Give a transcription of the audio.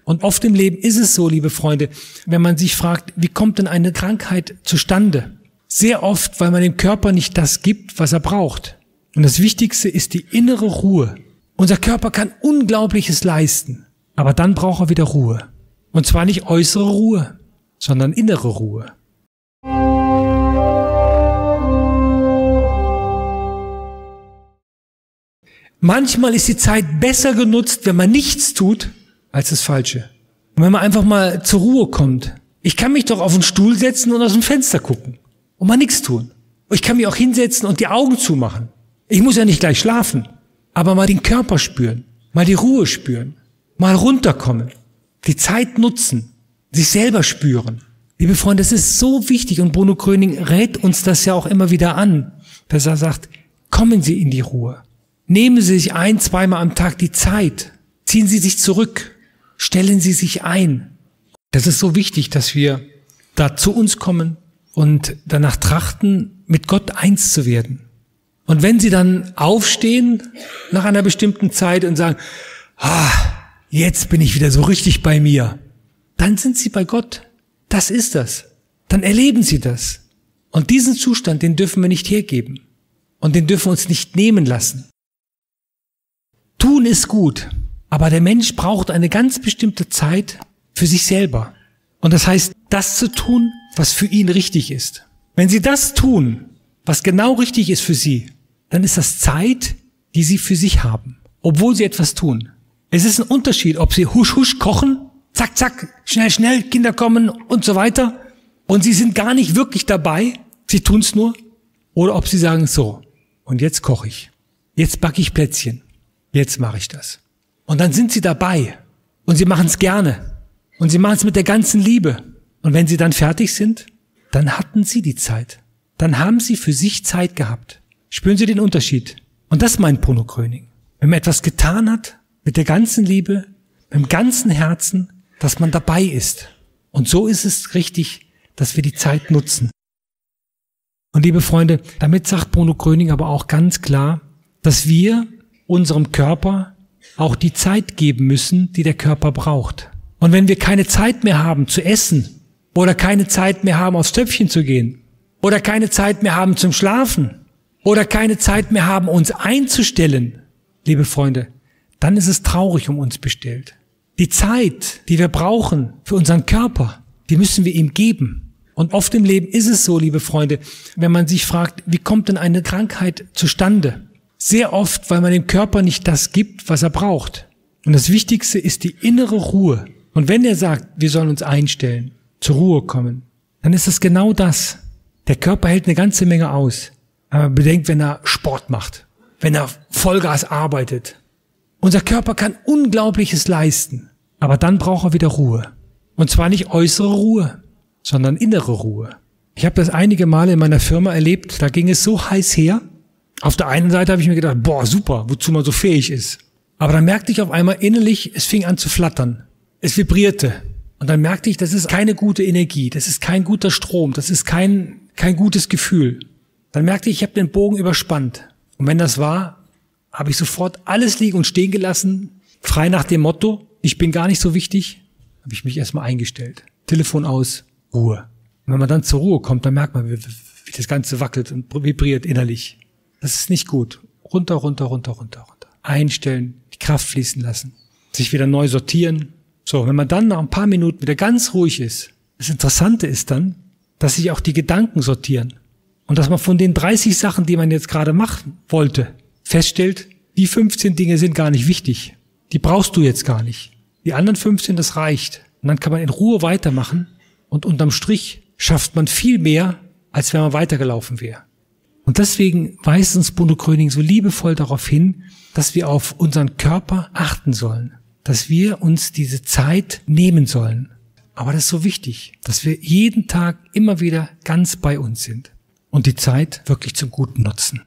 Und oft im Leben ist es so, liebe Freunde, wenn man sich fragt, wie kommt denn eine Krankheit zustande? Sehr oft, weil man dem Körper nicht das gibt, was er braucht. Und das Wichtigste ist die innere Ruhe. Unser Körper kann Unglaubliches leisten, aber dann braucht er wieder Ruhe. Und zwar nicht äußere Ruhe, sondern innere Ruhe. Manchmal ist die Zeit besser genutzt, wenn man nichts tut, als das Falsche. Und wenn man einfach mal zur Ruhe kommt. Ich kann mich doch auf den Stuhl setzen und aus dem Fenster gucken und mal nichts tun. Ich kann mich auch hinsetzen und die Augen zumachen. Ich muss ja nicht gleich schlafen, aber mal den Körper spüren, mal die Ruhe spüren, mal runterkommen, die Zeit nutzen, sich selber spüren. Liebe Freunde, das ist so wichtig und Bruno Kröning rät uns das ja auch immer wieder an, dass er sagt, kommen Sie in die Ruhe. Nehmen Sie sich 1-, 2-mal am Tag die Zeit. Ziehen Sie sich zurück. Stellen Sie sich ein. Das ist so wichtig, dass wir da zu uns kommen und danach trachten, mit Gott eins zu werden. Und wenn Sie dann aufstehen nach einer bestimmten Zeit und sagen, jetzt bin ich wieder so richtig bei mir, dann sind Sie bei Gott. Das ist das. Dann erleben Sie das. Und diesen Zustand, den dürfen wir nicht hergeben. Und den dürfen wir uns nicht nehmen lassen. Tun ist gut, aber der Mensch braucht eine ganz bestimmte Zeit für sich selber. Und das heißt, das zu tun, was für ihn richtig ist. Wenn Sie das tun, was genau richtig ist für Sie, dann ist das Zeit, die Sie für sich haben, obwohl Sie etwas tun. Es ist ein Unterschied, ob Sie husch husch kochen, zack zack, schnell schnell, Kinder kommen und so weiter, und Sie sind gar nicht wirklich dabei, Sie tun es nur, oder ob Sie sagen, so, und jetzt koche ich, jetzt backe ich Plätzchen. Jetzt mache ich das. Und dann sind Sie dabei und Sie machen es gerne und Sie machen es mit der ganzen Liebe. Und wenn Sie dann fertig sind, dann hatten Sie die Zeit. Dann haben Sie für sich Zeit gehabt. Spüren Sie den Unterschied? Und das meint Bruno Kröning. Wenn man etwas getan hat, mit der ganzen Liebe, mit dem ganzen Herzen, dass man dabei ist. Und so ist es richtig, dass wir die Zeit nutzen. Und liebe Freunde, damit sagt Bruno Kröning aber auch ganz klar, dass wir unserem Körper auch die Zeit geben müssen, die der Körper braucht. Und wenn wir keine Zeit mehr haben zu essen oder keine Zeit mehr haben aufs Töpfchen zu gehen oder keine Zeit mehr haben zum Schlafen oder keine Zeit mehr haben uns einzustellen, liebe Freunde, dann ist es traurig um uns bestellt. Die Zeit, die wir brauchen für unseren Körper, die müssen wir ihm geben. Und oft im Leben ist es so, liebe Freunde, wenn man sich fragt, wie kommt denn eine Krankheit zustande? Sehr oft, weil man dem Körper nicht das gibt, was er braucht. Und das Wichtigste ist die innere Ruhe. Und wenn er sagt, wir sollen uns einstellen, zur Ruhe kommen, dann ist es genau das. Der Körper hält eine ganze Menge aus. Aber bedenkt, wenn er Sport macht, wenn er Vollgas arbeitet. Unser Körper kann Unglaubliches leisten. Aber dann braucht er wieder Ruhe. Und zwar nicht äußere Ruhe, sondern innere Ruhe. Ich habe das einige Male in meiner Firma erlebt, da ging es so heiß her. Auf der einen Seite habe ich mir gedacht, boah, super, wozu man so fähig ist. Aber dann merkte ich auf einmal innerlich, es fing an zu flattern. Es vibrierte. Und dann merkte ich, das ist keine gute Energie, das ist kein guter Strom, das ist kein gutes Gefühl. Dann merkte ich habe den Bogen überspannt. Und wenn das war, habe ich sofort alles liegen und stehen gelassen, frei nach dem Motto, ich bin gar nicht so wichtig, habe ich mich erstmal eingestellt. Telefon aus, Ruhe. Und wenn man dann zur Ruhe kommt, dann merkt man, wie das Ganze wackelt und vibriert innerlich. Das ist nicht gut. Runter, runter, runter, runter, runter. Einstellen, die Kraft fließen lassen, sich wieder neu sortieren. So, wenn man dann nach ein paar Minuten wieder ganz ruhig ist, das Interessante ist dann, dass sich auch die Gedanken sortieren. Und dass man von den 30 Sachen, die man jetzt gerade machen wollte, feststellt, die 15 Dinge sind gar nicht wichtig. Die brauchst du jetzt gar nicht. Die anderen 15, das reicht. Und dann kann man in Ruhe weitermachen und unterm Strich schafft man viel mehr, als wenn man weitergelaufen wäre. Und deswegen weist uns Bruno Kröning so liebevoll darauf hin, dass wir auf unseren Körper achten sollen, dass wir uns diese Zeit nehmen sollen. Aber das ist so wichtig, dass wir jeden Tag immer wieder ganz bei uns sind und die Zeit wirklich zum Guten nutzen.